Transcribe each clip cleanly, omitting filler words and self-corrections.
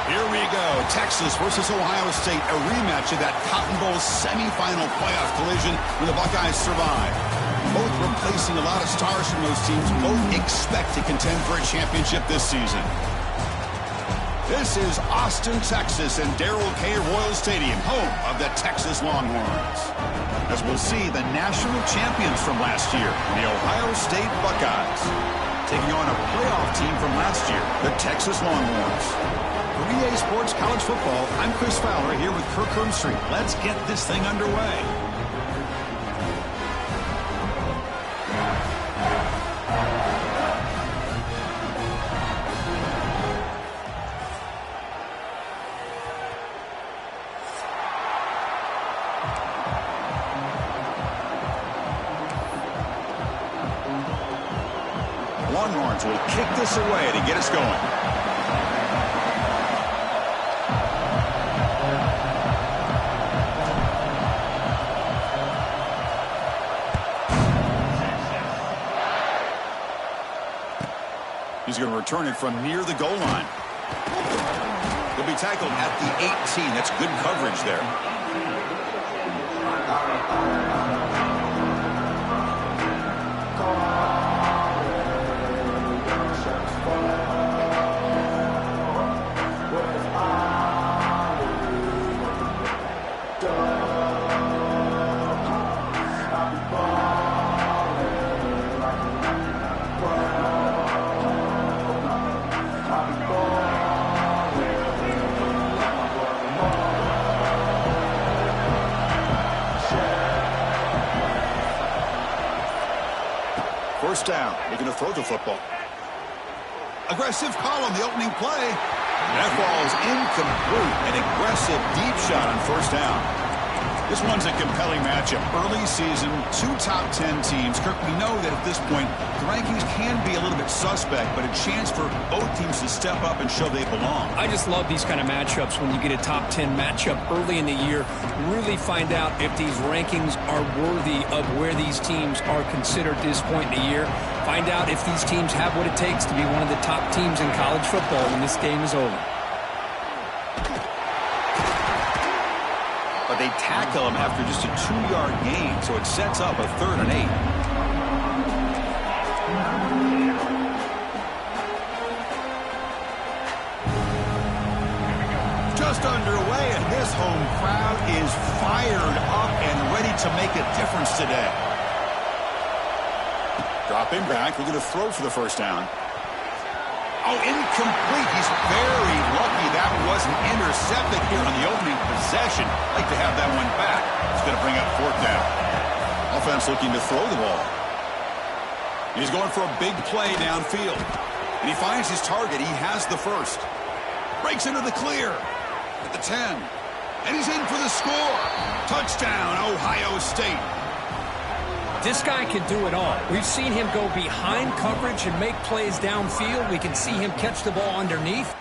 Here we go. Texas versus Ohio State, a rematch of that Cotton Bowl semifinal playoff collision when the Buckeyes survived. Both replacing a lot of stars from those teams. Both expect to contend for a championship this season. This is Austin, Texas, and Darrell K. Royal Stadium, home of the Texas Longhorns. As we'll see, the national champions from last year, the Ohio State Buckeyes, taking on a playoff team from last year, the Texas Longhorns. For EA Sports College Football, I'm Chris Fowler here with Kirk Herbstreit. Let's get this thing underway. Longhorns will kick this away to get us going. He's going to return it from near the goal line. He'll be tackled at the 18. That's good coverage there. First down, looking to throw the football. Aggressive call on the opening play. That ball's incomplete. An aggressive deep shot on first down. This one's a compelling matchup. Early season, two top 10 teams. Kirk, we know that at this point, the rankings can be a little bit suspect, but a chance for both teams to step up and show they belong. I just love these kind of matchups when you get a top 10 matchup early in the year. Really find out if these rankings are worthy of where these teams are considered at this point in the year. Find out if these teams have what it takes to be one of the top teams in college football when this game is over. But they tackle him after just a 2-yard gain, so it sets up a 3rd and 8. Just underway, and this home crowd is fired up and ready to make a difference today. Dropping back, we're going to throw for the first down. Oh, incomplete. He's very lucky that wasn't intercepted here on the opening possession. Like to have that one back. It's going to bring up 4th down. Offense looking to throw the ball. He's going for a big play downfield. And he finds his target. He has the first. Breaks into the clear at the 10. And he's in for the score. Touchdown, Ohio State. This guy can do it all. We've seen him go behind coverage and make plays downfield. We can see him catch the ball underneath.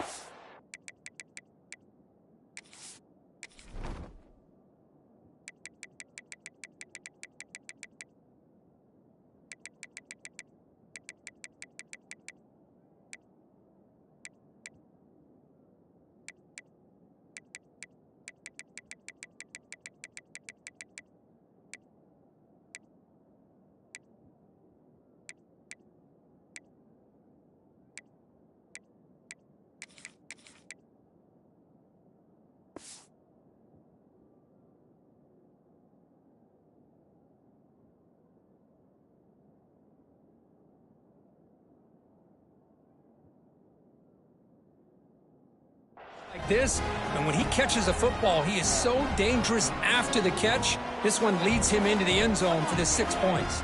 Like this, and when he catches a football, he is so dangerous after the catch. This one leads him into the end zone for the 6 points.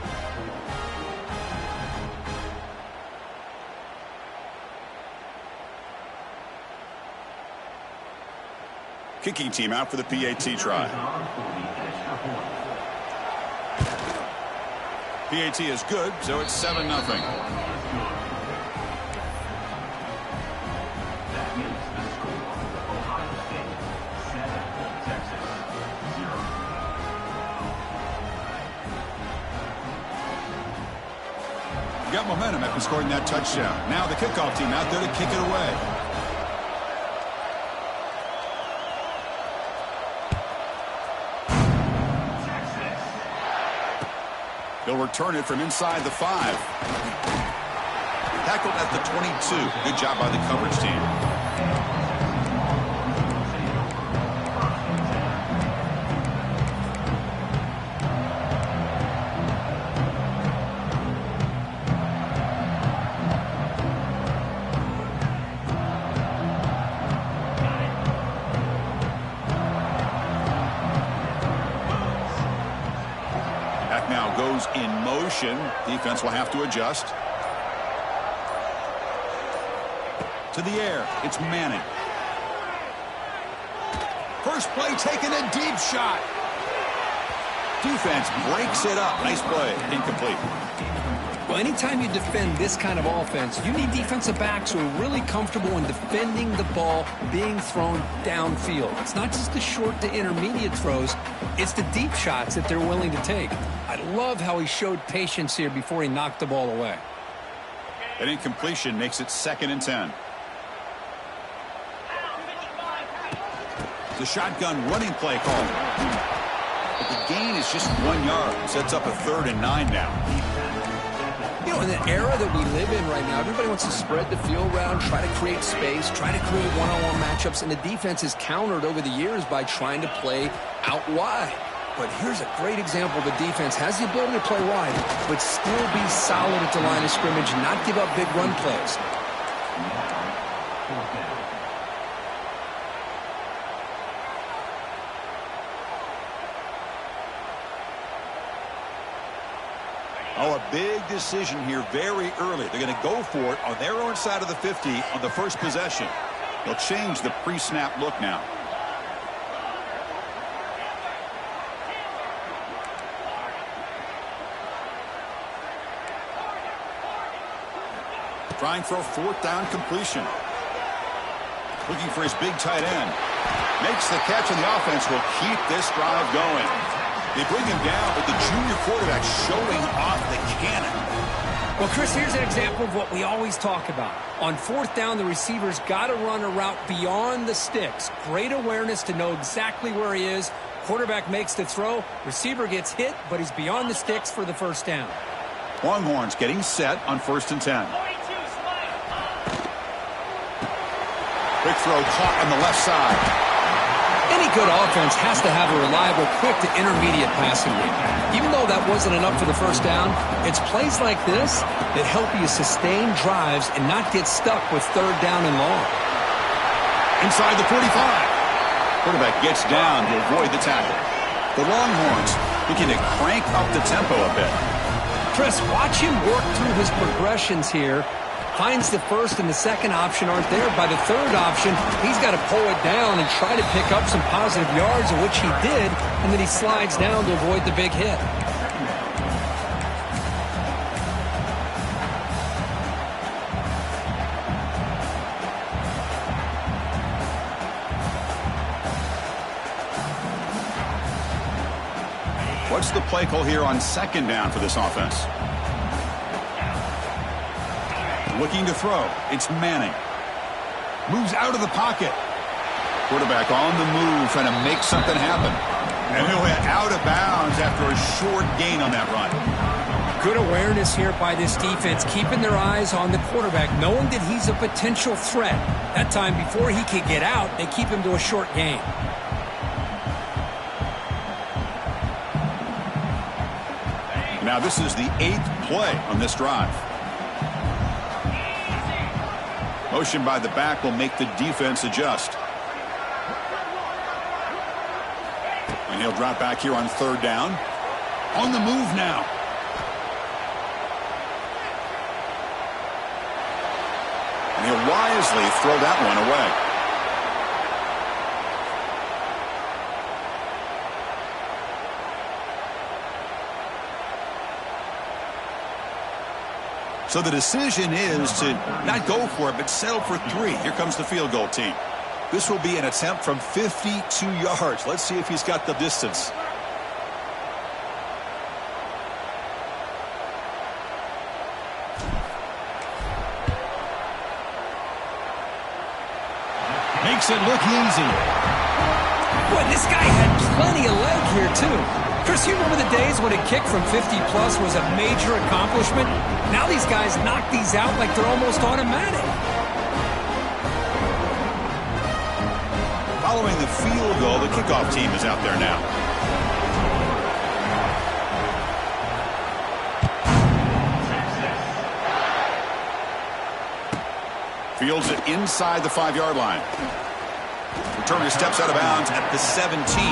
Kicking team out for the PAT try. PAT is good, so it's 7-0. Got momentum after scoring that touchdown. Now the kickoff team out there to kick it away. He'll return it from inside the 5. Tackled at the 22. Good job by the coverage team. Now goes in motion. Defense will have to adjust. To the air. It's Manning. First play taking a deep shot. Defense breaks it up. Nice play. Incomplete. Well, anytime you defend this kind of offense, you need defensive backs who are really comfortable in defending the ball being thrown downfield. It's not just the short to intermediate throws. It's the deep shots that they're willing to take. I love how he showed patience here before he knocked the ball away. An incompletion makes it 2nd and 10. The shotgun running play called. But the gain is just 1 yard. Sets up a 3rd and 9 now. You know, in the era that we live in right now, everybody wants to spread the field around, try to create space, try to create one-on-one matchups, and the defense is countered over the years by trying to play out wide. But here's a great example. The defense has the ability to play wide, but still be solid at the line of scrimmage and not give up big run plays. Oh, a big decision here very early. They're going to go for it on their own side of the 50 on the first possession. They'll change the pre-snap look now. Trying for a 4th down completion. Looking for his big tight end. Makes the catch, and the offense will keep this drive going. They bring him down, but the junior quarterback showing off the cannon. Well, Chris, here's an example of what we always talk about. On 4th down, the receiver's got to run a route beyond the sticks. Great awareness to know exactly where he is. Quarterback makes the throw. Receiver gets hit, but he's beyond the sticks for the 1st down. Longhorns getting set on 1st and 10. Quick throw caught on the left side. Any good offense has to have a reliable, quick to intermediate passing game. Even though that wasn't enough for the 1st down, it's plays like this that help you sustain drives and not get stuck with 3rd down and long. Inside the 45. Quarterback gets down to avoid the tackle. The Longhorns looking to crank up the tempo a bit. Chris, watch him work through his progressions here. Finds the 1st and the 2nd option aren't there. By the 3rd option, he's got to pull it down and try to pick up some positive yards, of which he did, and then he slides down to avoid the big hit. What's the play call here on 2nd down for this offense? Looking to throw. It's Manning. Moves out of the pocket. Quarterback on the move, trying to make something happen. And he'll hit out of bounds after a short gain on that run. Good awareness here by this defense, keeping their eyes on the quarterback, knowing that he's a potential threat. That time, before he could get out, they keep him to a short gain. Now this is the 8th play on this drive. Motion by the back will make the defense adjust. And he'll drop back here on 3rd down. On the move now. And he'll wisely throw that one away. So the decision is to not go for it, but settle for 3. Here comes the field goal team. This will be an attempt from 52 yards. Let's see if he's got the distance. Makes it look easy. Boy, this guy had plenty of leg here, too. Chris, you remember the days when a kick from 50-plus was a major accomplishment? Now these guys knock these out like they're almost automatic. Following the field goal, the kickoff team is out there now. Fields it inside the 5-yard line. Returner steps out of bounds at the 17.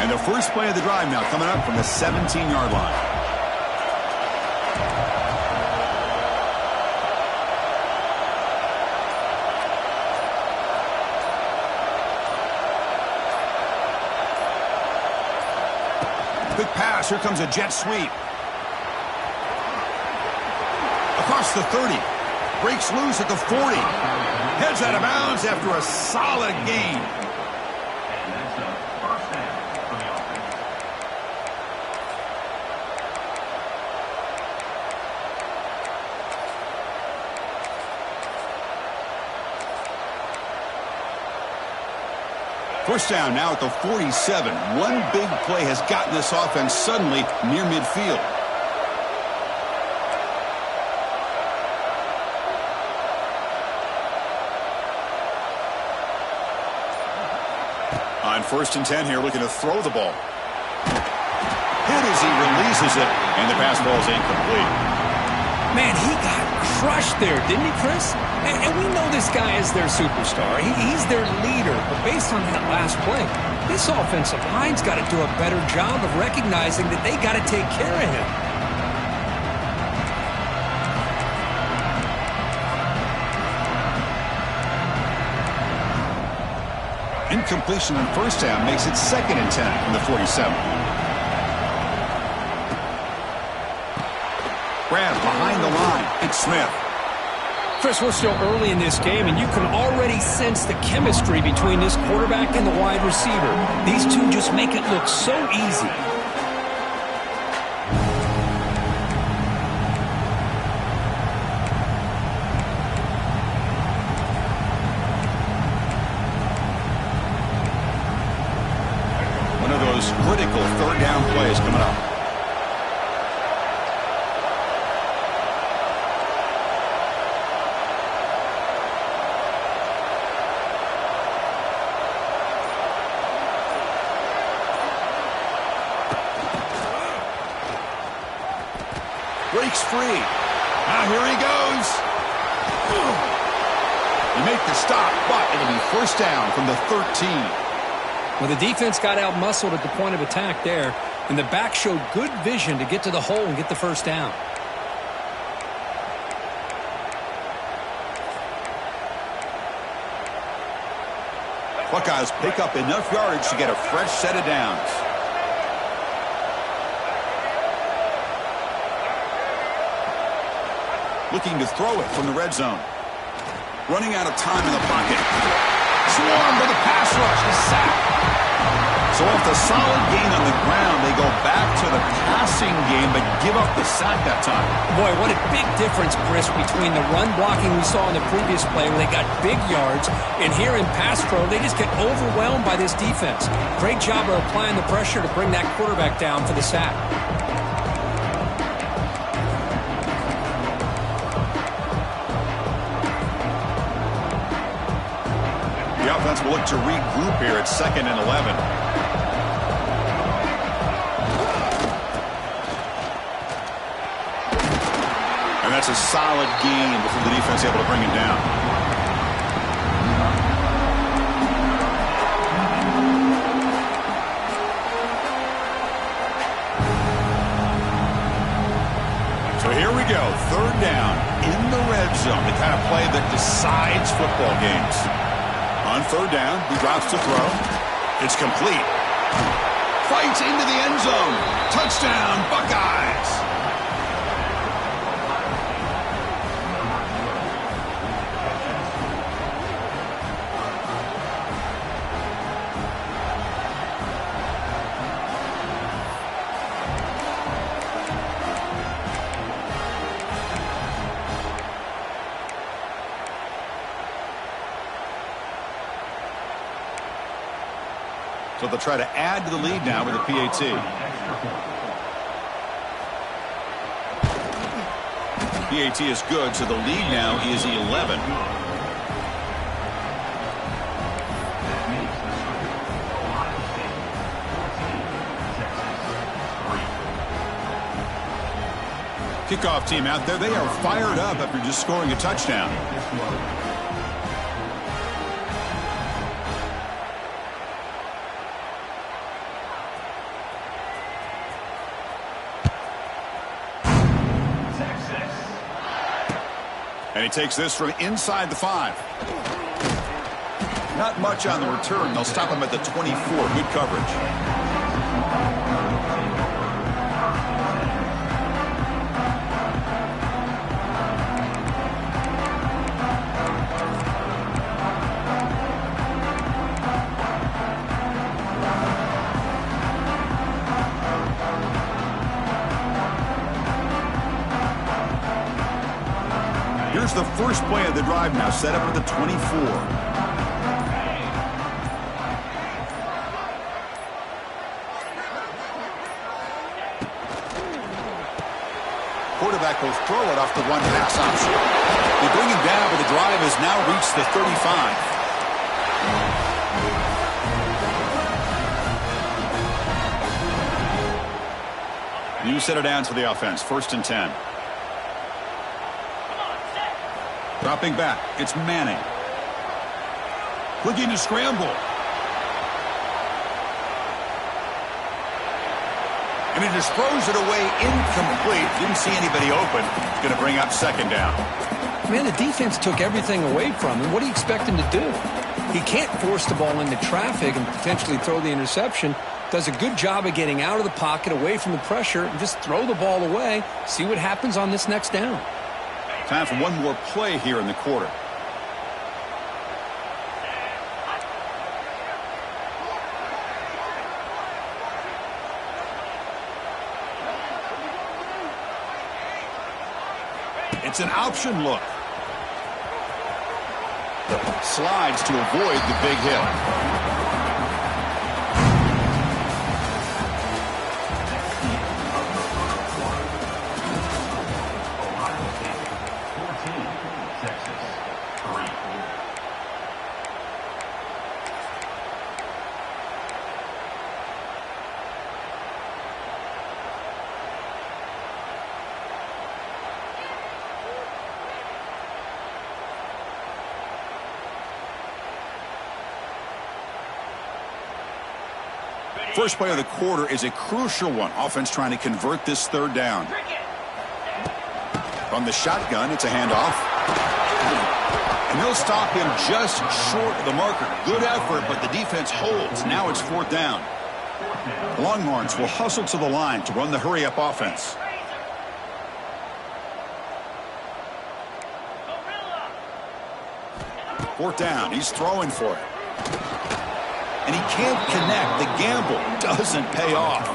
And the first play of the drive now coming up from the 17-yard line. Quick pass. Here comes a jet sweep. Across the 30. Breaks loose at the 40. Heads out of bounds after a solid gain. First down now at the 47. One big play has gotten this offense suddenly near midfield. On 1st and 10 here, looking to throw the ball. Hit as he releases it, and the pass ball is incomplete. Man, he got crushed there, didn't he, Chris? And we know this guy is their superstar. He's their leader. But based on that last play, this offensive line's got to do a better job of recognizing that they got to take care of him. Incompletion on first down makes it 2nd and 10 from the 47. Grab behind the line. It's Smith. Chris, we're still early in this game, and you can already sense the chemistry between this quarterback and the wide receiver. These two just make it look so easy. One of those critical 3rd down plays coming up. Breaks free. Now here he goes. They make the stop, but it'll be first down from the 13. Well, the defense got out-muscled at the point of attack there, and the back showed good vision to get to the hole and get the first down. Buckeyes pick up enough yards to get a fresh set of downs. Looking to throw it from the red zone. Running out of time in the pocket. Swarmed by the pass rush. He's sacked. So after a solid gain on the ground, they go back to the passing game, but give up the sack that time. Boy, what a big difference, Chris, between the run blocking we saw in the previous play where they got big yards, and here in pass pro, they just get overwhelmed by this defense. Great job of applying the pressure to bring that quarterback down for the sack. The offense will look to regroup here at 2nd and 11. And that's a solid gain before the defense able to bring him down. So here we go, 3rd down in the red zone, the kind of play that decides football games. On 3rd down, he drops to throw. It's complete. Fights into the end zone. Touchdown, Buckeyes. So they'll try to add to the lead now with a PAT. PAT is good, so the lead now is 11. Kickoff team out there. They are fired up after just scoring a touchdown. And he takes this from inside the 5. Not much on the return. They'll stop him at the 24. Good coverage. Here's the first play of the drive now, set up at the 24. Quarterback will throw it off the one pass option. They bring him down, but the drive has now reached the 35. New center down to the offense, 1st and 10. Dropping back, it's Manning. Looking to scramble. And he just throws it away incomplete. Didn't see anybody open. Going to bring up 2nd down. Man, the defense took everything away from him. What do you expect him to do? He can't force the ball into traffic and potentially throw the interception. Does a good job of getting out of the pocket, away from the pressure, and just throw the ball away. See what happens on this next down. Time for one more play here in the quarter. It's an option look. Slides to avoid the big hit. First play of the quarter is a crucial one. Offense trying to convert this 3rd down. From the shotgun, it's a handoff. And they'll stop him just short of the marker. Good effort, but the defense holds. Now it's 4th down. Longhorns will hustle to the line to run the hurry-up offense. Fourth down. He's throwing for it. And he can't connect. The gamble doesn't pay off.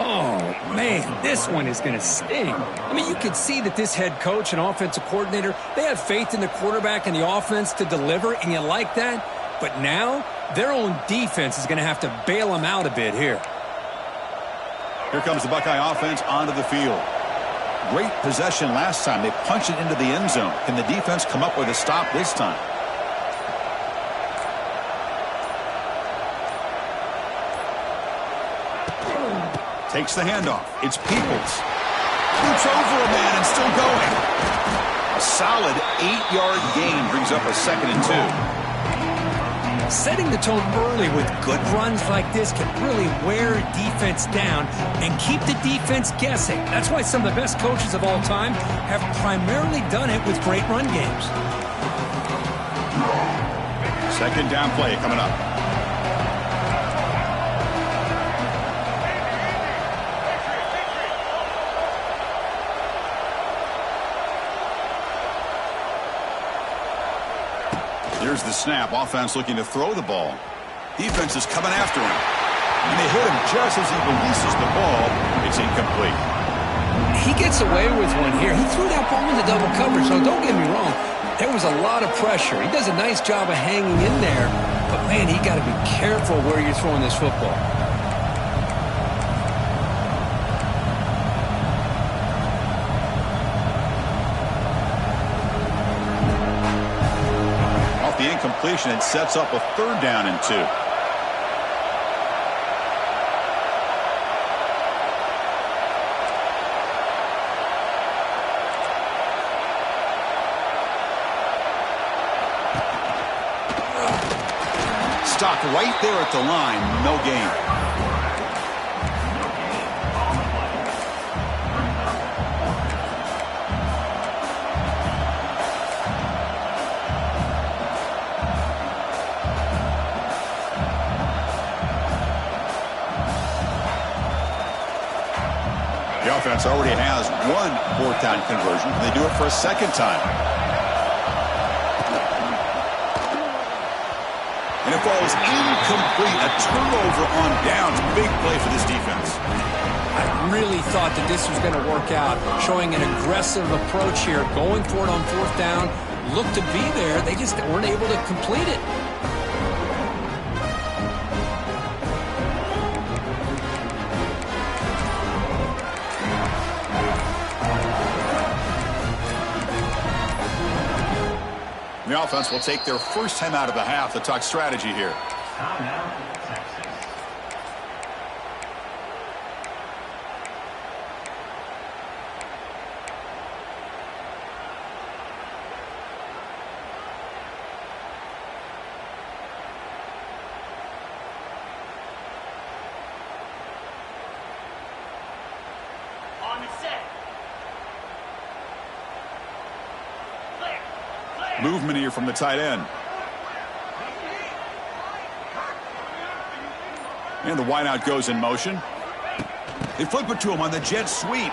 Oh, man, this one is going to sting. I mean, you can see that this head coach and offensive coordinator, they have faith in the quarterback and the offense to deliver, and you like that. But now, their own defense is going to have to bail them out a bit here. Here comes the Buckeye offense onto the field. Great possession last time. They punched it into the end zone. Can the defense come up with a stop this time? Takes the handoff. It's Peoples. Boots over a man and still going. A solid 8-yard gain brings up a 2nd and 2. Setting the tone early with good runs like this can really wear a defense down and keep the defense guessing. That's why some of the best coaches of all time have primarily done it with great run games. 2nd down play coming up. Here's the snap. Offense looking to throw the ball. Defense is coming after him. And they hit him just as he releases the ball. It's incomplete. He gets away with one here. He threw that ball into double coverage, so don't get me wrong. There was a lot of pressure. He does a nice job of hanging in there, but man, he got to be careful where you're throwing this football. Off the incompletion, it sets up a 3rd down and 2. Stopped right there at the line. No gain. The offense already has one 4th down conversion. They do it for a 2nd time. And it falls incomplete. A turnover on downs. Big play for this defense. I really thought that this was going to work out, showing an aggressive approach here, going for it on 4th down. Looked to be there. They just weren't able to complete it. The offense will take their first time out of the half to talk strategy here. Movement here from the tight end. And the wideout goes in motion. They flip it to him on the jet sweep.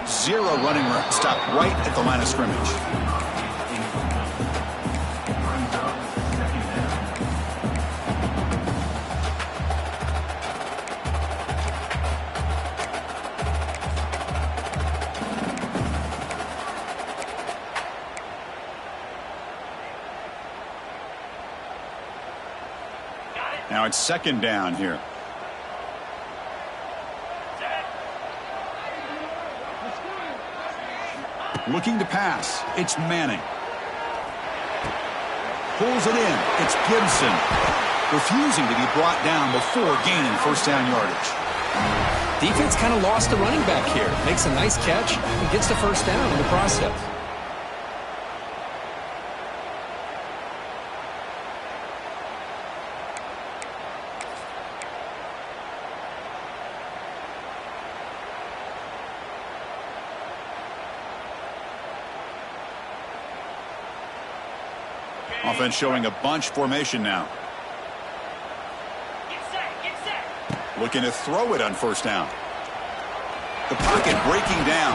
0 running room. Stop right at the line of scrimmage. Now it's 2nd down here. Looking to pass. It's Manning. Pulls it in. It's Gibson. Refusing to be brought down before gaining 1st down yardage. Defense kind of lost the running back here. Makes a nice catch and gets the 1st down in the process. Offense showing a bunch formation now. Get set. Looking to throw it on 1st down. The pocket breaking down.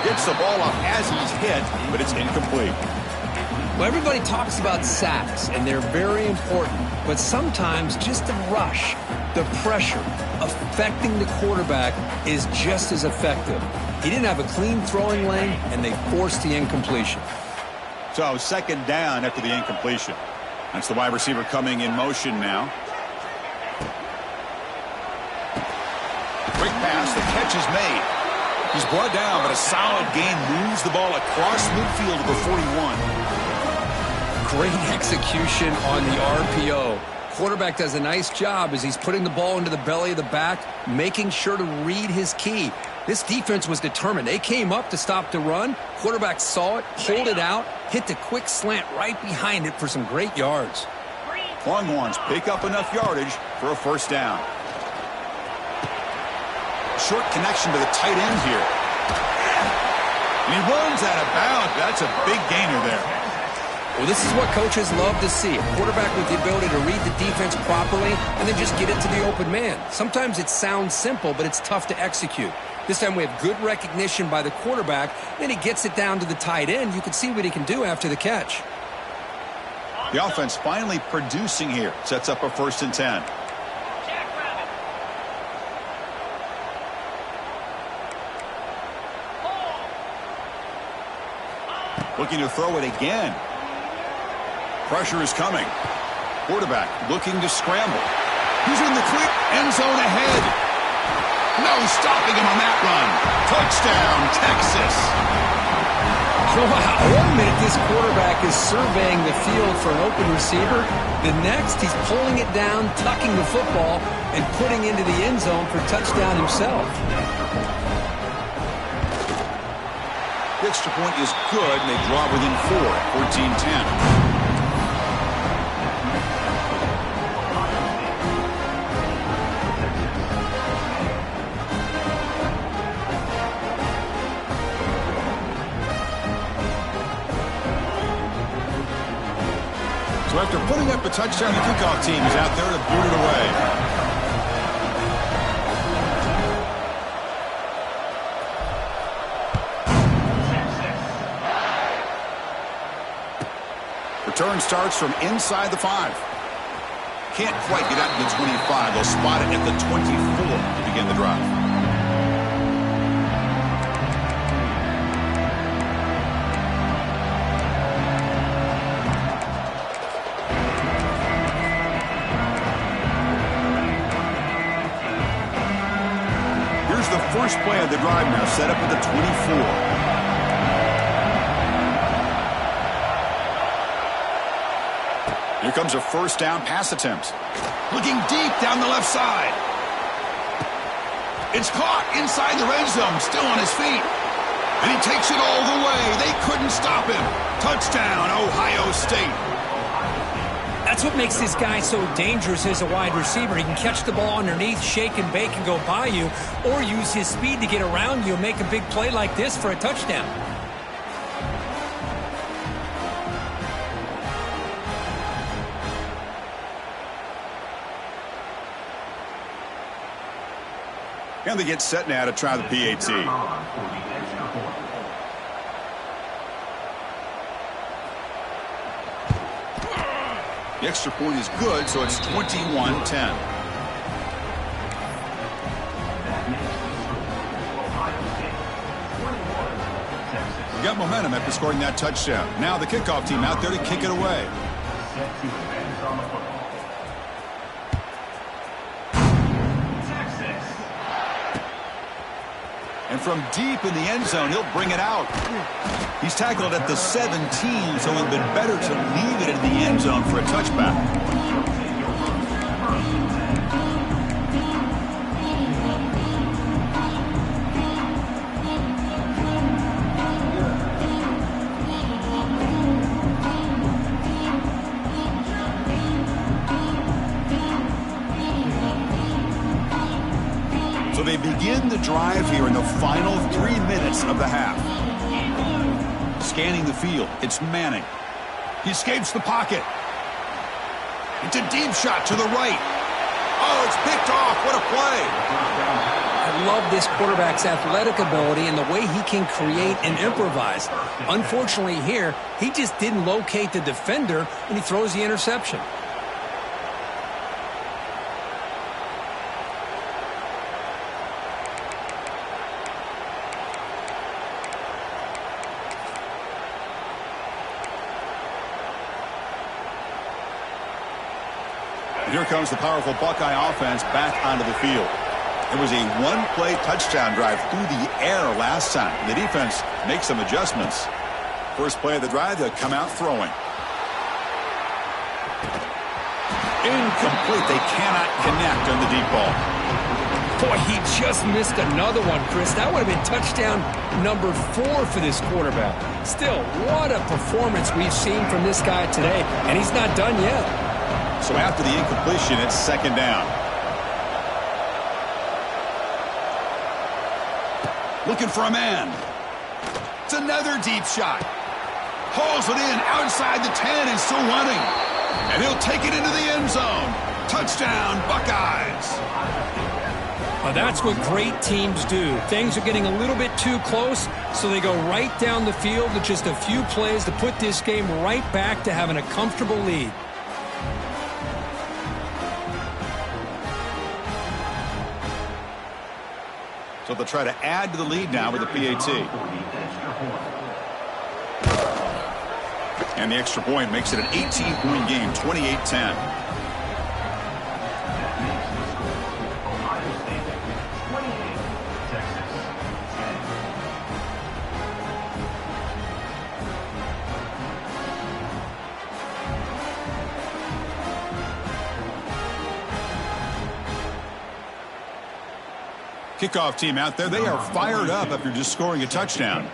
Gets the ball off as he's hit, but it's incomplete. Well, everybody talks about sacks, and they're very important. But sometimes just the rush, the pressure, affecting the quarterback is just as effective. He didn't have a clean throwing lane, and they forced the incompletion. So 2nd down after the incompletion. That's the wide receiver coming in motion now. Quick pass. The catch is made. He's brought down, but a solid gain moves the ball across midfield to the 41. Great execution on the RPO. Quarterback does a nice job as he's putting the ball into the belly of the back, making sure to read his key. This defense was determined. They came up to stop the run. Quarterback saw it, pulled it out, hit the quick slant right behind it for some great yards. Longhorns pick up enough yardage for a 1st down. Short connection to the tight end here. And he runs out of bounds. That's a big gainer there. Well, this is what coaches love to see. A quarterback with the ability to read the defense properly and then just get it to the open man. Sometimes it sounds simple, but it's tough to execute. This time we have good recognition by the quarterback. Then he gets it down to the tight end. You can see what he can do after the catch. The offense finally producing here. Sets up a 1st and 10. Looking to throw it again. Pressure is coming. Quarterback looking to scramble. He's in the clear. End zone ahead. No stopping him on that run. Touchdown, Texas. Wow, 1 minute this quarterback is surveying the field for an open receiver. The next, he's pulling it down, tucking the football, and putting into the end zone for touchdown himself. The extra point is good, and they draw within 4, 14-10. So after putting up a touchdown, the kickoff team is out there to boot it away. Return starts from inside the 5. Can't quite get out to the 25. They'll spot it at the 24 to begin the drive. First play of the drive now, set up at the 24. Here comes a first down pass attempt. Looking deep down the left side. It's caught inside the red zone, still on his feet. And he takes it all the way. They couldn't stop him. Touchdown, Ohio State. That's what makes this guy so dangerous as a wide receiver. He can catch the ball underneath, shake and bake and go by you, or use his speed to get around you and make a big play like this for a touchdown. And they get set now to try the PAT. The extra point is good, so it's 21-10. Got momentum after scoring that touchdown. Now the kickoff team out there to kick it away. And from deep in the end zone, he'll bring it out. He's tackled at the 17, so it would have been better to leave it in the end zone for a touchback. So they begin the drive here in the final 3 minutes of the half. Scanning the field, it's Manning. He escapes the pocket. It's a deep shot to the right. Oh, it's picked off. What a play. I love this quarterback's athletic ability and the way he can create and improvise. Unfortunately here, he just didn't locate the defender and he throws the interception. Here comes the powerful Buckeye offense back onto the field. It was a one-play touchdown drive through the air last time. The defense makes some adjustments. First play of the drive, they'll come out throwing. Incomplete. They cannot connect on the deep ball. Boy, he just missed another one, Chris. That would have been touchdown number 4 for this quarterback. Still, what a performance we've seen from this guy today, and he's not done yet. So after the incompletion, it's second down. Looking for a man. It's another deep shot. Hauls it in outside the 10 and still running. And he'll take it into the end zone. Touchdown, Buckeyes. Well, that's what great teams do. Things are getting a little bit too close, so they go right down the field with just a few plays to put this game right back to having a comfortable lead. So they'll try to add to the lead now with the PAT. And the extra point makes it an 18-point game, 28-10. Kickoff team out there, they are fired up after just scoring a touchdown.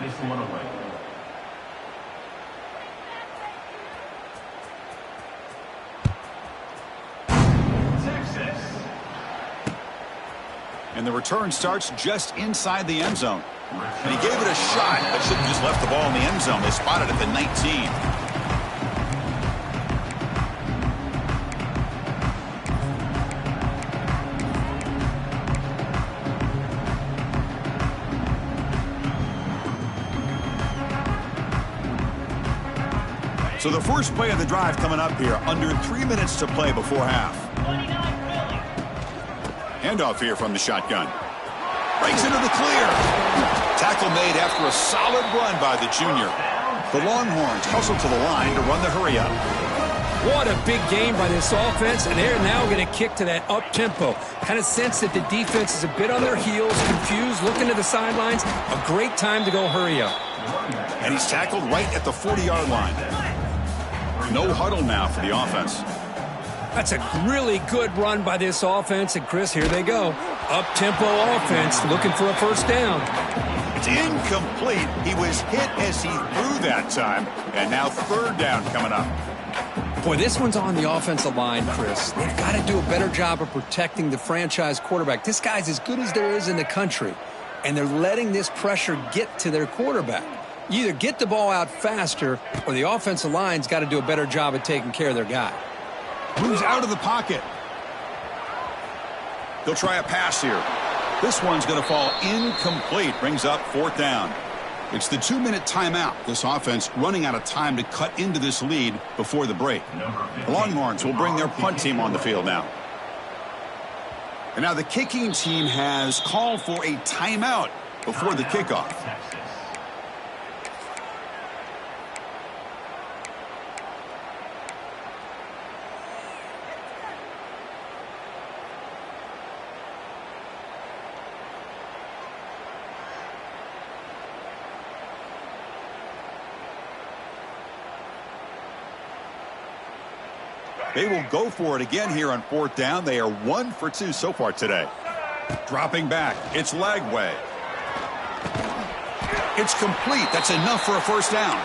And the return starts just inside the end zone. And he gave it a shot, but should have just left the ball in the end zone. They spotted it at the 19. So the first play of the drive coming up here, under 3 minutes to play before half. Handoff here from the shotgun. Breaks into the clear. Tackle made after a solid run by the junior. The Longhorns hustle to the line to run the hurry up. What a big game by this offense, and they're now going to kick to that up-tempo. Kind of sense that the defense is a bit on their heels, confused, looking to the sidelines. A great time to go hurry up. And he's tackled right at the 40-yard line. No huddle now for the offense. That's a really good run by this offense. And, Chris, here they go. Up-tempo offense looking for a first down. It's incomplete. He was hit as he threw that time. And now third down coming up. Boy, this one's on the offensive line, Chris. They've got to do a better job of protecting the franchise quarterback. This guy's as good as there is in the country. And they're letting this pressure get to their quarterback. You either get the ball out faster or the offensive line's got to do a better job of taking care of their guy. Moves out of the pocket. They'll try a pass here. This one's going to fall incomplete. Brings up fourth down. It's the 2-minute timeout. This offense running out of time to cut into this lead before the break. The Longhorns will bring their punt team on the field now. And now the kicking team has called for a timeout before the kickoff. They will go for it again here on fourth down. They are 1 for 2 so far today. Dropping back. It's Lagway. It's complete. That's enough for a first down.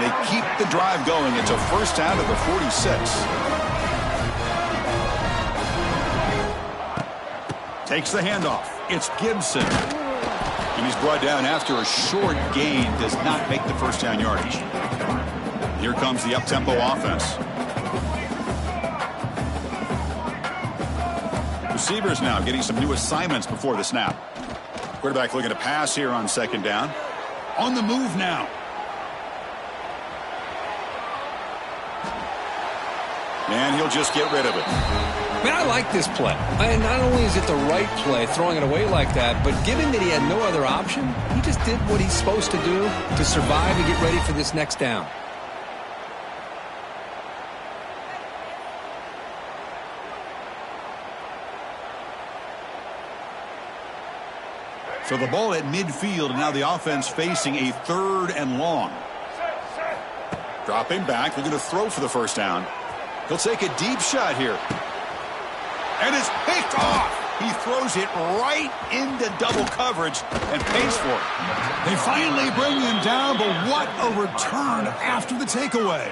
They keep the drive going. It's a first down to the 46. Takes the handoff. It's Gibson. And he's brought down after a short gain. Does not make the first down yardage. Here comes the up-tempo offense. Receivers now getting some new assignments before the snap. Quarterback looking to pass here on second down. On the move now. And he'll just get rid of it. Man, I like this play. And not only is it the right play, throwing it away like that, but given that he had no other option, he just did what he's supposed to do to survive and get ready for this next down. So the ball at midfield, and now the offense facing a third and long. Dropping back, looking to throw for the first down. He'll take a deep shot here. And it's picked off. He throws it right into double coverage and pays for it. They finally bring him down, but what a return after the takeaway.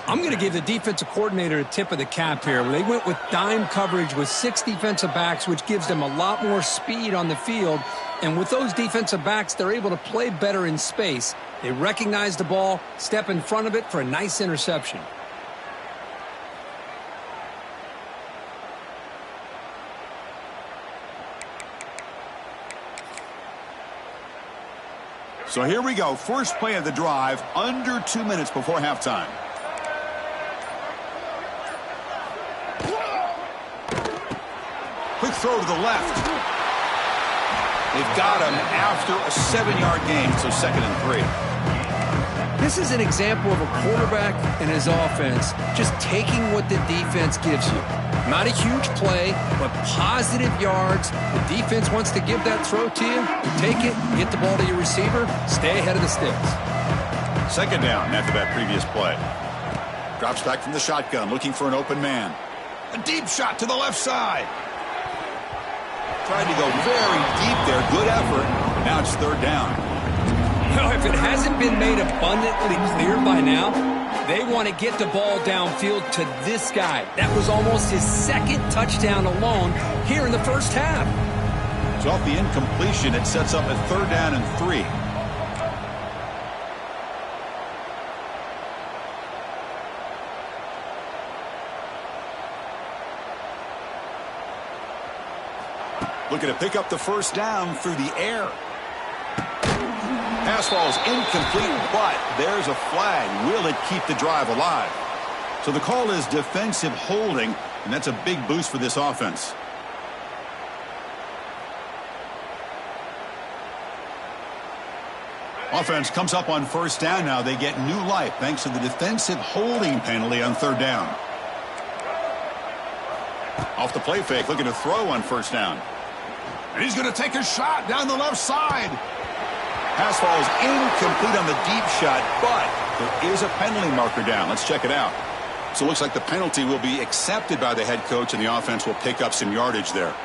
I'm going to give the defensive coordinator a tip of the cap here. They went with dime coverage with 6 defensive backs, which gives them a lot more speed on the field. And with those defensive backs, they're able to play better in space. They recognize the ball, step in front of it for a nice interception. So here we go. First play of the drive, under 2 minutes before halftime. Quick throw to the left. They've got him after a 7-yard gain, so 2nd and 3. This is an example of a quarterback and his offense just taking what the defense gives you. Not a huge play, but positive yards. The defense wants to give that throw to you. You take it, get the ball to your receiver, stay ahead of the sticks. Second down after that previous play. Drops back from the shotgun, looking for an open man. A deep shot to the left side. Tried to go very deep there. Good effort. Now it's third down. Well, if it hasn't been made abundantly clear by now, they want to get the ball downfield to this guy. That was almost his second touchdown alone here in the first half. So off the incompletion, it sets up a third down and 3. Looking to pick up the first down through the air. Pass ball is incomplete, but there's a flag. Will it keep the drive alive? So the call is defensive holding, and that's a big boost for this offense. Offense comes up on first down now. They get new life thanks to the defensive holding penalty on third down. Off the play fake, looking to throw on first down. And he's going to take a shot down the left side. Pass ball is incomplete on the deep shot, but there is a penalty marker down. Let's check it out. So it looks like the penalty will be accepted by the head coach, and the offense will pick up some yardage there.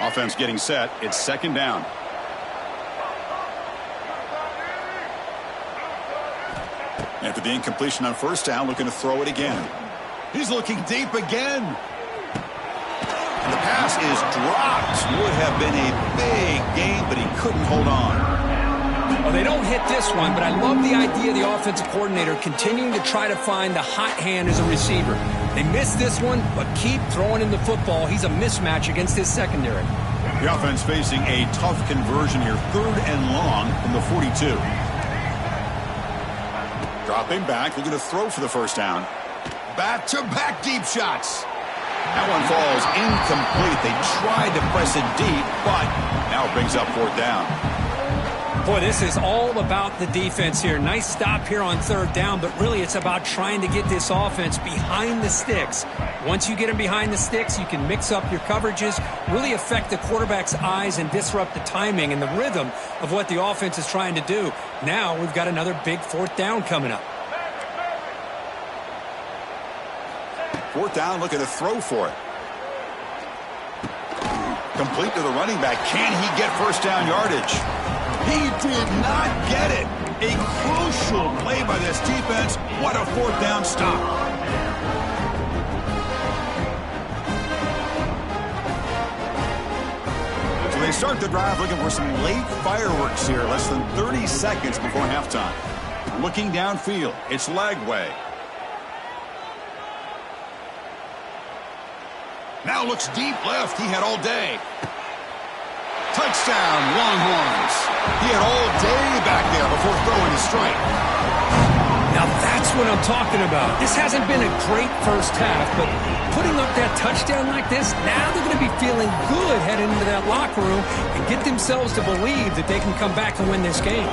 Offense getting set. It's second down. After the incompletion on first down, looking to throw it again. He's looking deep again. And the pass is dropped. Would have been a big game, but he couldn't hold on. Well, they don't hit this one, but I love the idea of the offensive coordinator continuing to try to find the hot hand as a receiver. They missed this one, but keep throwing him the football. He's a mismatch against his secondary. The offense facing a tough conversion here. Third and long from the 42. Dropping back, looking to throw for the first down. Back-to-back deep shots. That one falls incomplete. They tried to press it deep, but now it brings up fourth down. Boy, this is all about the defense here. Nice stop here on third down, but really it's about trying to get this offense behind the sticks. Once you get them behind the sticks, you can mix up your coverages, really affect the quarterback's eyes and disrupt the timing and the rhythm of what the offense is trying to do. Now we've got another big fourth down coming up. Fourth down, looking to throw for it. Complete to the running back. Can he get first down yardage? He did not get it. A crucial play by this defense. What a fourth down stop. So they start the drive looking for some late fireworks here. Less than 30 seconds before halftime. Looking downfield. It's Lagway. Now looks deep left. He had all day. Touchdown, Longhorns. He had all day back there before throwing a strike. Now that's what I'm talking about. This hasn't been a great first half, but putting up that touchdown like this, now they're going to be feeling good heading into that locker room and get themselves to believe that they can come back and win this game.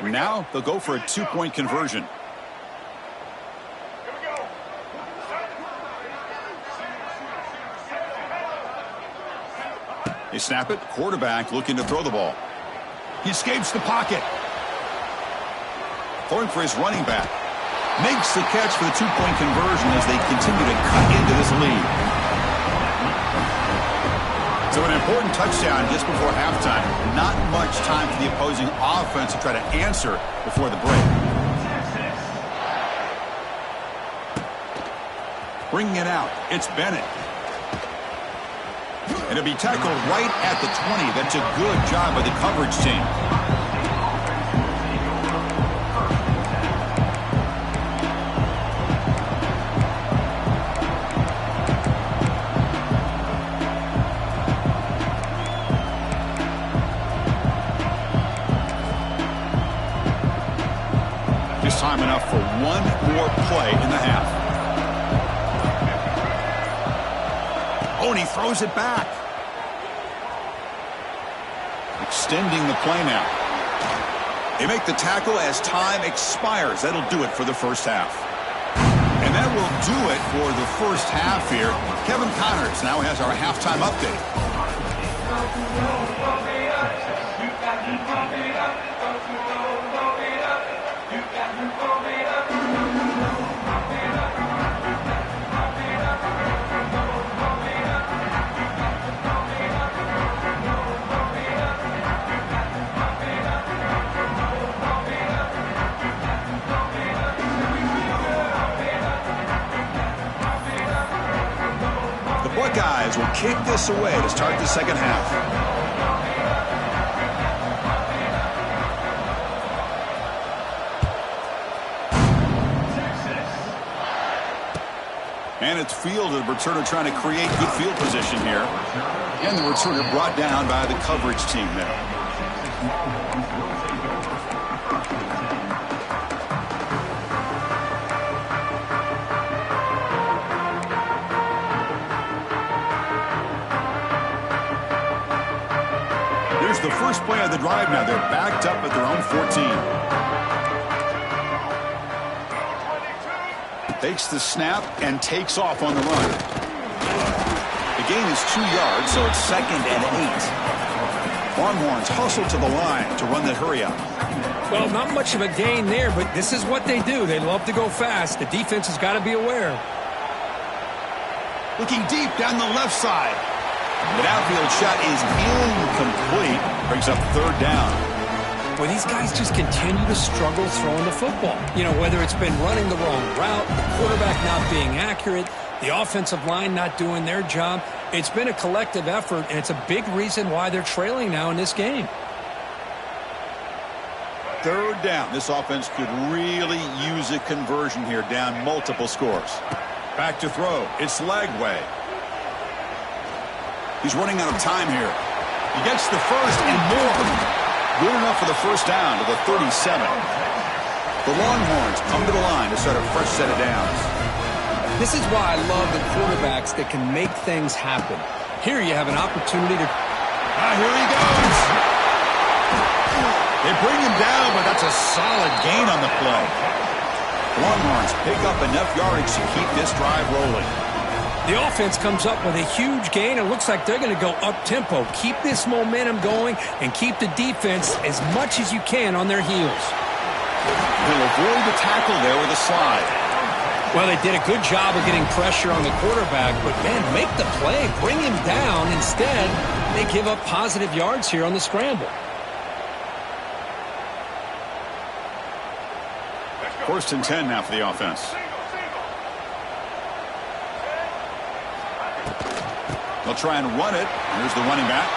Now they'll go for a two-point conversion. They snap it. Quarterback looking to throw the ball. He escapes the pocket. Throwing for his running back. Makes the catch for the two-point conversion as they continue to cut into this lead. So an important touchdown just before halftime. Not much time for the opposing offense to try to answer before the break. Bringing it out, it's Bennett. And it'll be tackled right at the 20. That's a good job by the coverage team. time enough for one more play in the half. Oh, and he throws it back. Extending the play now. They make the tackle as time expires. That'll do it for the first half. And that will do it for the first half here. Kevin Connors now has our halftime update. Buckeyes will kick this away to start the second half. And it's fielded. Returner trying to create good field position here. And the returner brought down by the coverage team there. The first play of the drive now. They're backed up at their own 14. Takes the snap and takes off on the run. The gain is 2 yards, so it's 2nd and 8. Longhorns hustle to the line to run the hurry up. Well, not much of a gain there, but this is what they do. They love to go fast. The defense has got to be aware. Looking deep down the left side. The downfield shot is incomplete. Brings up 3rd down. Well, these guys just continue to struggle throwing the football. You know, whether it's been running the wrong route, the quarterback not being accurate, the offensive line not doing their job. It's been a collective effort, and it's a big reason why they're trailing now in this game. 3rd down. This offense could really use a conversion here, down multiple scores. Back to throw. It's Lagway. He's running out of time here. He gets the first and more. Good enough for the first down to the 37. The Longhorns come to the line to start a fresh set of downs. This is why I love the quarterbacks that can make things happen. Here you have an opportunity to... Here he goes. They bring him down, but that's a solid gain on the play. Longhorns pick up enough yardage to keep this drive rolling. The offense comes up with a huge gain. It looks like they're going to go up-tempo. Keep this momentum going and keep the defense as much as you can on their heels. They'll avoid the tackle there with a slide. Well, they did a good job of getting pressure on the quarterback, but, man, make the play. Bring him down. Instead, they give up positive yards here on the scramble. 1st and 10 now for the offense. They'll try and run it. Here's the running back.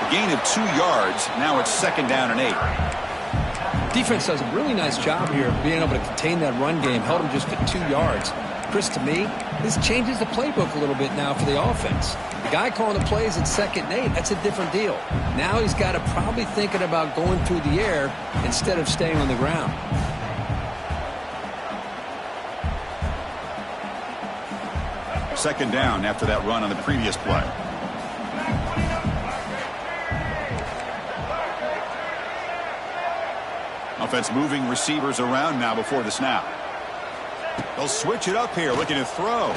A gain of 2 yards. Now it's 2nd down and 8. Defense does a really nice job here of being able to contain that run game. Held them just at 2 yards. Chris, to me, this changes the playbook a little bit now for the offense. The guy calling the plays at 2nd and 8, that's a different deal. Now he's got to probably thinking about going through the air instead of staying on the ground. Second down after that run on the previous play. Offense moving receivers around now before the snap. They'll switch it up here, looking to throw.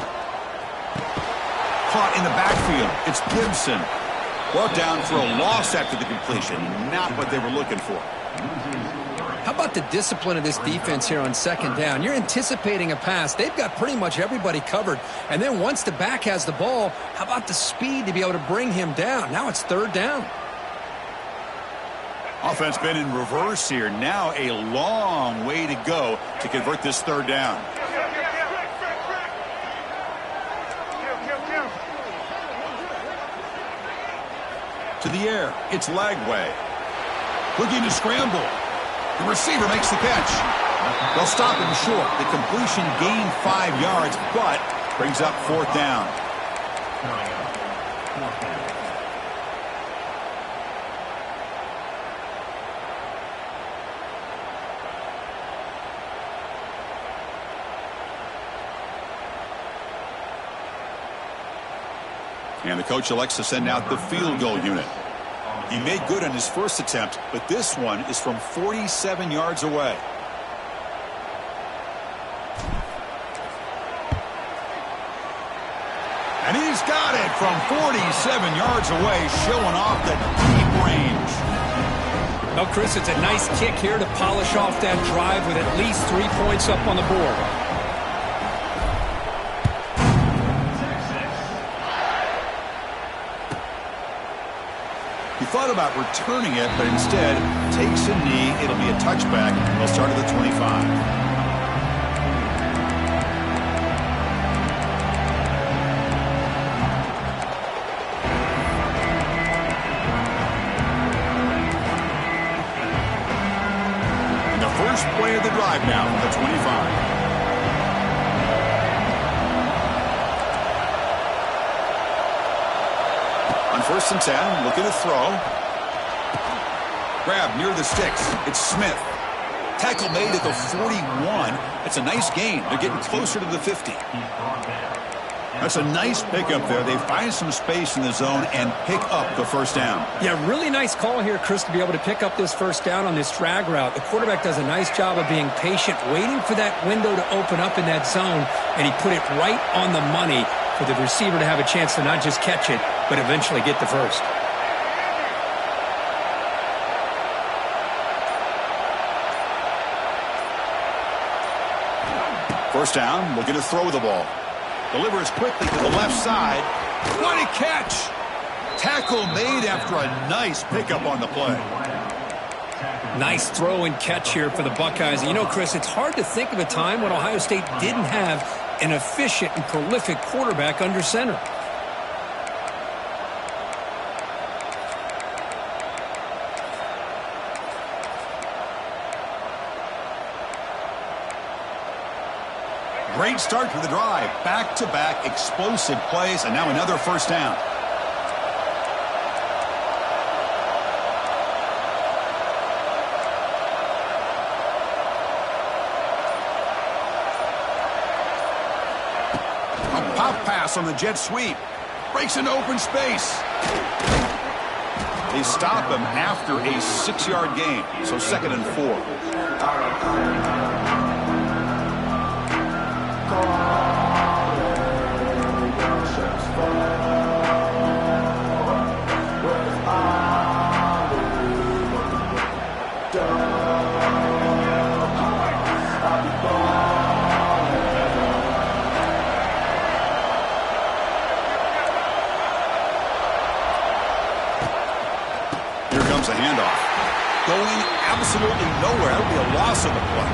Caught in the backfield. It's Gibson. Brought down for a loss after the completion. Not what they were looking for. How about the discipline of this defense here on 2nd down? You're anticipating a pass. They've got pretty much everybody covered. And then once the back has the ball, how about the speed to be able to bring him down? Now it's 3rd down. Offense been in reverse here. Now a long way to go to convert this 3rd down. To the air. It's Lagway. Looking to scramble. The receiver makes the catch. They'll stop him short. The completion gained 5 yards, but brings up 4th down. And the coach elects to send out the field goal unit. He made good on his first attempt, but this one is from 47 yards away. And he's got it from 47 yards away, showing off the deep range. Well, Chris, it's a nice kick here to polish off that drive with at least 3 points up on the board. He thought about returning it, but instead takes a knee. It'll be a touchback. They'll start at the 25. First play of the drive now from the 25. On 1st and 10, looking to throw. Grab near the sticks. It's Smith. Tackle made at the 41. That's a nice gain. They're getting closer to the 50. That's a nice pickup there. They find some space in the zone and pick up the first down. Yeah, really nice call here, Chris, to be able to pick up this first down on this drag route. The quarterback does a nice job of being patient, waiting for that window to open up in that zone, and he put it right on the money for the receiver to have a chance to not just catch it, but eventually get the first. First down, looking to throw the ball. Delivers quickly to the left side. What a catch! Tackle made after a nice pickup on the play. Nice throw and catch here for the Buckeyes. And you know, Chris, it's hard to think of a time when Ohio State didn't have an efficient and prolific quarterback under center. Great start to the drive. Back-to-back explosive plays, and now another first down. A pop pass on the jet sweep. Breaks into open space. They stop him after a 6-yard gain, so 2nd and 4. Here comes a handoff. Going absolutely nowhere. That'll be a loss of the play.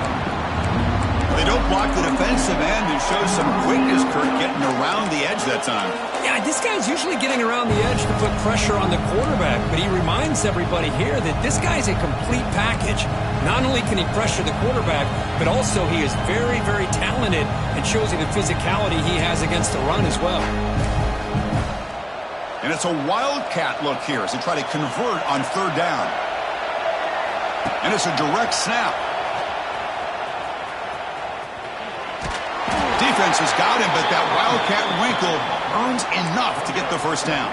They don't block the defensive end and show some quickness, Kurt, getting around the edge that time. Yeah, this guy's usually getting around the edge to put pressure on the quarterback, but he reminds everybody here that this guy's a complete package. Not only can he pressure the quarterback, but also he is very, very talented and shows you the physicality he has against the run as well. And it's a wildcat look here as they try to convert on 3rd down. And it's a direct snap. Defense has got him, but that wildcat wrinkle earns enough to get the first down.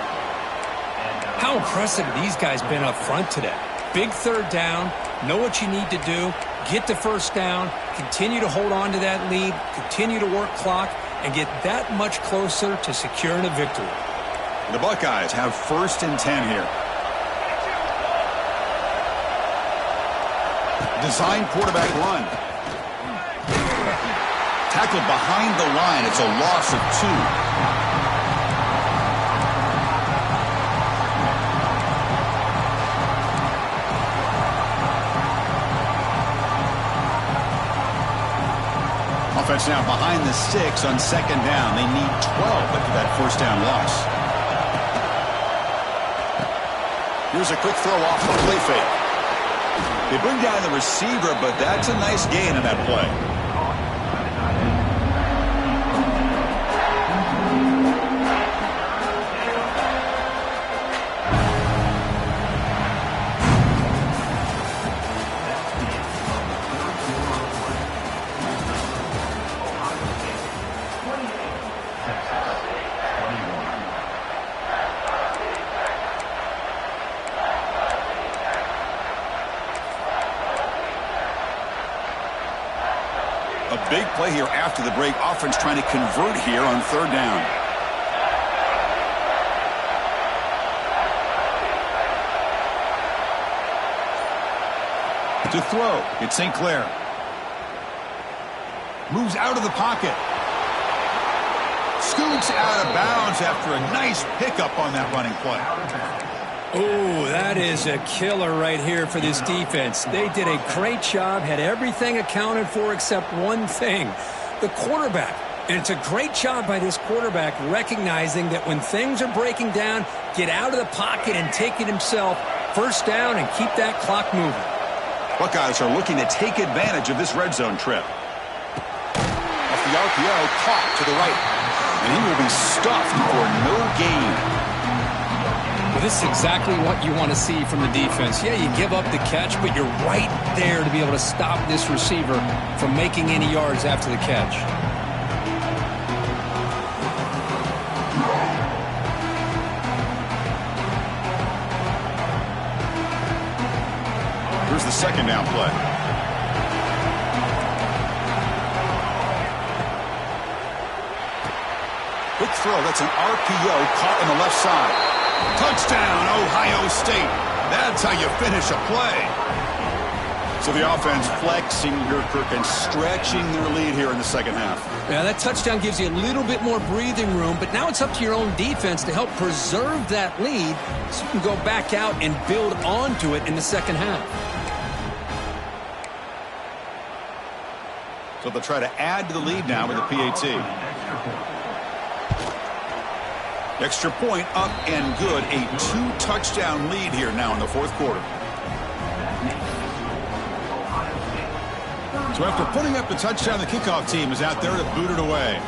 How impressive have these guys been up front today? Big 3rd down, know what you need to do, get the first down, continue to hold on to that lead, continue to work clock, and get that much closer to securing a victory. The Buckeyes have 1st and 10 here. Design quarterback run. Tackled behind the line. It's a loss of 2. Offense now behind the 6 on 2nd down. They need 12 after that first down loss. Here's a quick throw off the play fake. They bring down the receiver, but that's a nice gain on that play. Big play here after the break. Offense trying to convert here on third down. To throw, it's St. Clair. Moves out of the pocket. Scoots out of bounds after a nice pickup on that running play. Oh, that is a killer right here for this defense. They did a great job, had everything accounted for except one thing, the quarterback. And it's a great job by this quarterback recognizing that when things are breaking down, get out of the pocket and take it himself, first down, and keep that clock moving. Buckeyes are looking to take advantage of this red zone trip. Off the RPO, caught to the right. And he will be stuffed for no gain. Well, this is exactly what you want to see from the defense. Yeah, you give up the catch, but you're right there to be able to stop this receiver from making any yards after the catch. Here's the second down play. Quick throw. That's an RPO caught on the left side. Touchdown, Ohio State. That's how you finish a play. So the offense flexing here, Kirk, and stretching their lead here in the second half. Yeah, that touchdown gives you a little bit more breathing room, but now it's up to your own defense to help preserve that lead so you can go back out and build onto it in the second half. So they'll try to add to the lead now with a PAT. Extra point up and good. A 2-touchdown lead here now in the fourth quarter. So after putting up the touchdown, the kickoff team is out there to boot it away.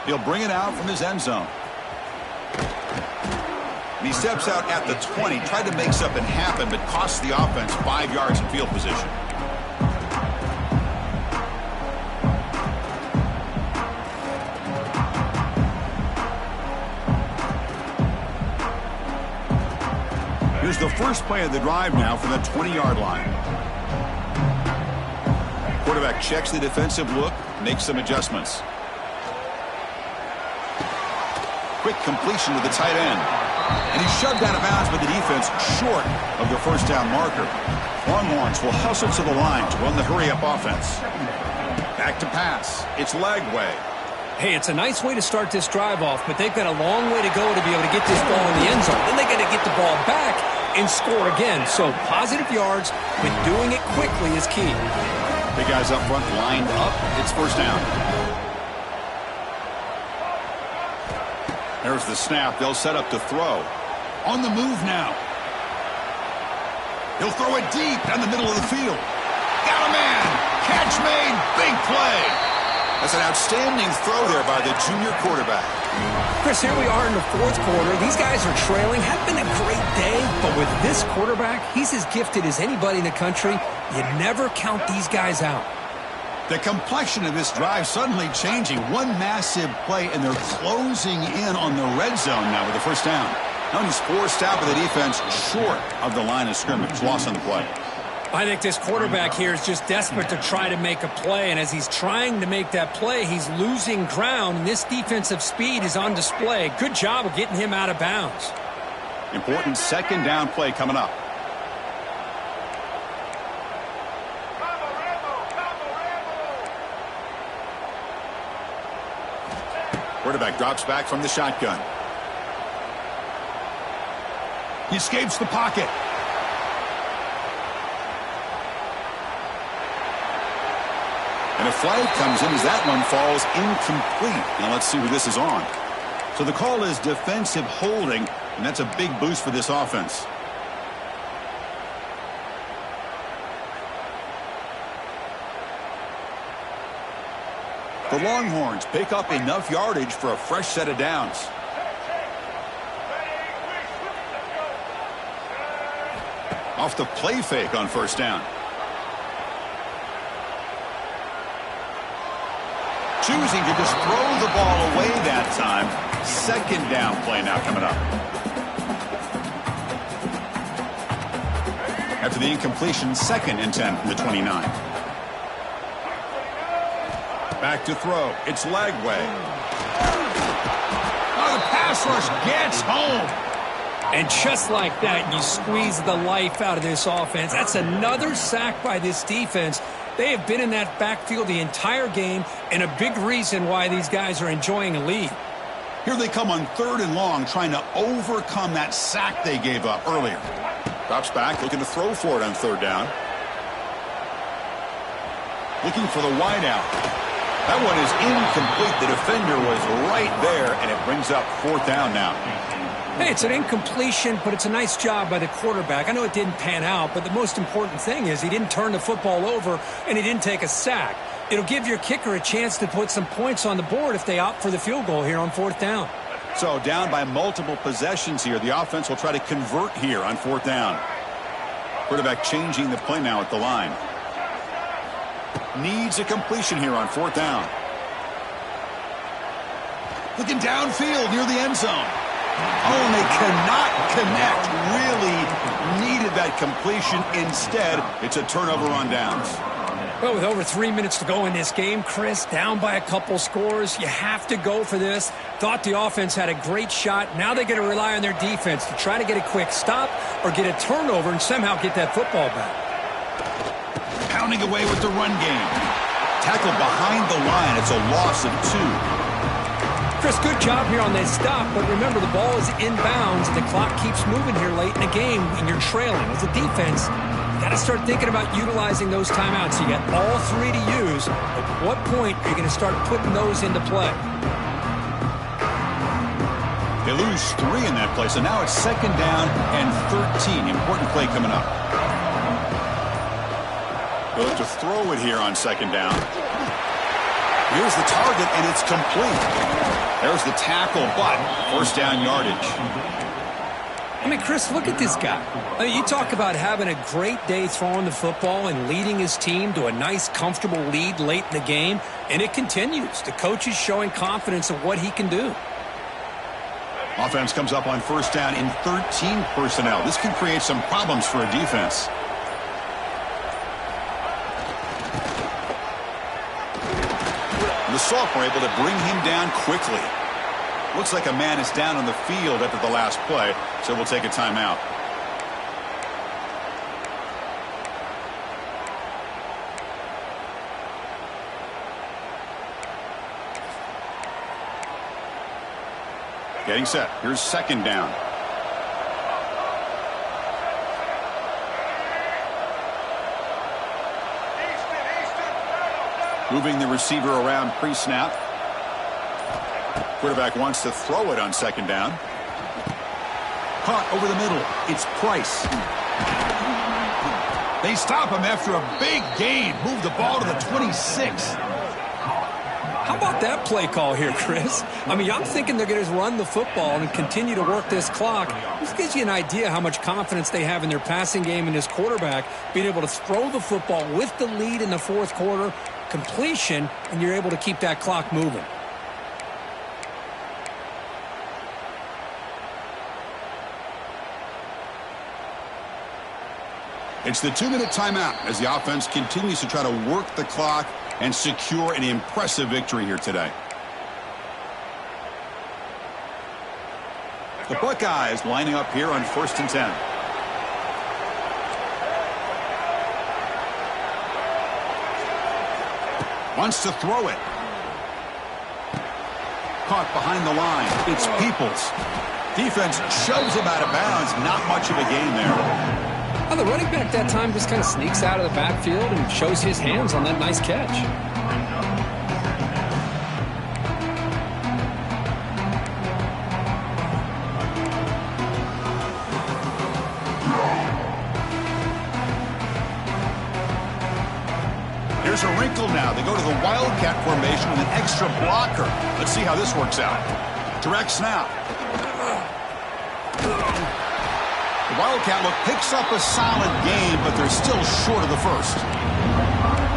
He'll bring it out from his end zone. And he steps out at the 20, tried to make something happen, but cost the offense 5 yards in field position. Here's the first play of the drive now from the 20-yard line. Quarterback checks the defensive look, makes some adjustments. Quick completion to the tight end. And he's shoved out of bounds by the defense short of the first down marker. Longhorns will hustle to the line to run the hurry-up offense. Back to pass. It's Lagway. Hey, it's a nice way to start this drive off, but they've got a long way to go to be able to get this ball in the end zone. Then they got to get the ball back and score again. So positive yards, but doing it quickly is key. Big guys up front lined up. It's first down. There's the snap. They'll set up to throw. On the move now. He'll throw it deep down the middle of the field. Got a man. Catch made. Big play. That's an outstanding throw there by the junior quarterback. Chris, here we are in the fourth quarter. These guys are trailing. Hadn't been a great day, but with this quarterback, he's as gifted as anybody in the country. You never count these guys out. The complexion of this drive suddenly changing. One massive play, and they're closing in on the red zone now with the first down. Now he's forced out by the defense short of the line of scrimmage. Loss on the play. I think this quarterback here is just desperate to try to make a play, and as he's trying to make that play, he's losing ground, and this defensive speed is on display. Good job of getting him out of bounds. Important second down play coming up. Quarterback drops back from the shotgun. He escapes the pocket. And a flag comes in as that one falls incomplete. Now let's see who this is on. So the call is defensive holding, and that's a big boost for this offense. The Longhorns pick up enough yardage for a fresh set of downs. Off the play fake on first down. Choosing to just throw the ball away that time. Second down play now coming up. After the incompletion, 2nd and 10 from the 29. Back to throw. It's Lagway. Oh, the pass rush gets home. And just like that, you squeeze the life out of this offense. That's another sack by this defense. They have been in that backfield the entire game, and a big reason why these guys are enjoying a lead. Here they come on 3rd and long, trying to overcome that sack they gave up earlier. Drops back, looking to throw for it on 3rd down. Looking for the wide out. That one is incomplete. The defender was right there, and it brings up 4th down now. Hey, it's an incompletion, but it's a nice job by the quarterback. I know it didn't pan out, but the most important thing is he didn't turn the football over, and he didn't take a sack. It'll give your kicker a chance to put some points on the board if they opt for the field goal here on 4th down. So down by multiple possessions here. The offense will try to convert here on 4th down. Quarterback changing the play now at the line. Needs a completion here on 4th down. Looking downfield near the end zone. Oh, and they cannot connect. Really needed that completion. Instead, it's a turnover on downs. Well, with over 3 minutes to go in this game, Chris, down by a couple scores, you have to go for this. Thought the offense had a great shot. Now they're going to rely on their defense to try to get a quick stop or get a turnover and somehow get that football back. Pounding away with the run game. Tackled behind the line. It's a loss of 2. Chris, good job here on that stop, but remember the ball is inbounds and the clock keeps moving here late in the game and you're trailing. As a defense, you got to start thinking about utilizing those timeouts. You got all 3 to use. At what point are you going to start putting those into play? They lose 3 in that play, so now it's 2nd down and 13. Important play coming up. They'll have to throw it here on 2nd down. Here's the target, and it's complete. There's the tackle, but 1st down yardage. I mean, Chris, look at this guy. I mean, you talk about having a great day throwing the football and leading his team to a nice, comfortable lead late in the game, and it continues. The coach is showing confidence of what he can do. Offense comes up on 1st down in 13 personnel. This can create some problems for a defense. The sophomore able to bring him down quickly. Looks like a man is down on the field after the last play, so we'll take a timeout. Getting set. Here's 2nd down. Moving the receiver around pre-snap. Quarterback wants to throw it on 2nd down. Caught over the middle. It's Price. They stop him after a big gain. Move the ball to the 26. How about that play call here, Chris? I mean, I'm thinking they're going to run the football and continue to work this clock. This gives you an idea how much confidence they have in their passing game and this quarterback being able to throw the football with the lead in the 4th quarter, completion, and you're able to keep that clock moving. It's the 2-minute timeout as the offense continues to try to work the clock and secure an impressive victory here today. The Buckeyes lining up here on 1st and 10. Wants to throw it. Caught behind the line. It's Peoples. Defense shoves him out of bounds. Not much of a gain there. Well, the running back that time just kind of sneaks out of the backfield and shows his hands on that nice catch. Here's a wrinkle now. They go to the Wildcat formation with an extra blocker. Let's see how this works out. Direct snap. The Wildcat look picks up a solid game, but they're still short of the 1st.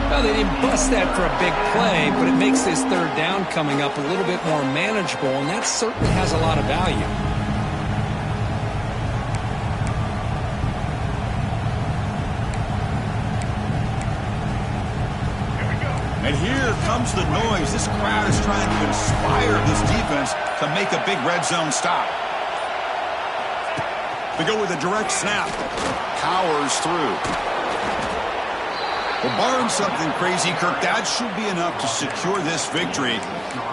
Well, they didn't bust that for a big play, but it makes this 3rd down coming up a little bit more manageable, and that certainly has a lot of value. 1 And here comes the noise. This crowd is trying to inspire this defense to make a big red zone stop. They go with a direct snap. Powers through. Well, barring something crazy, Kirk, that should be enough to secure this victory.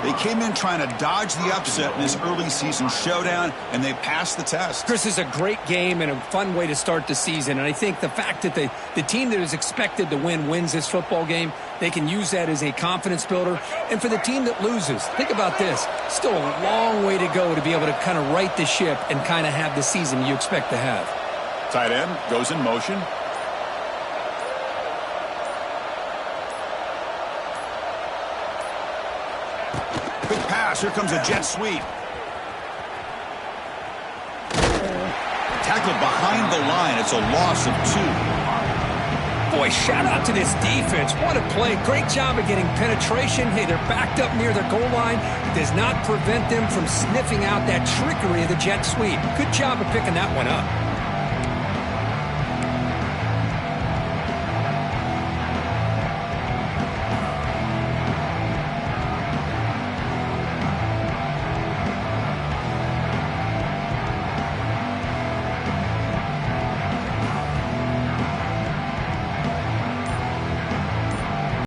They came in trying to dodge the upset in this early season showdown, and they passed the test. Chris, is a great game and a fun way to start the season. And I think the fact that the team that is expected to win wins this football game, they can use that as a confidence builder. And for the team that loses, think about this. Still a long way to go to be able to kind of right the ship and kind of have the season you expect to have. Tight end goes in motion. Quick pass. Here comes a jet sweep. Tackled behind the line. It's a loss of 2. Boy, shout out to this defense. What a play. Great job of getting penetration. Hey, they're backed up near their goal line. It does not prevent them from sniffing out that trickery of the jet sweep. Good job of picking that one up.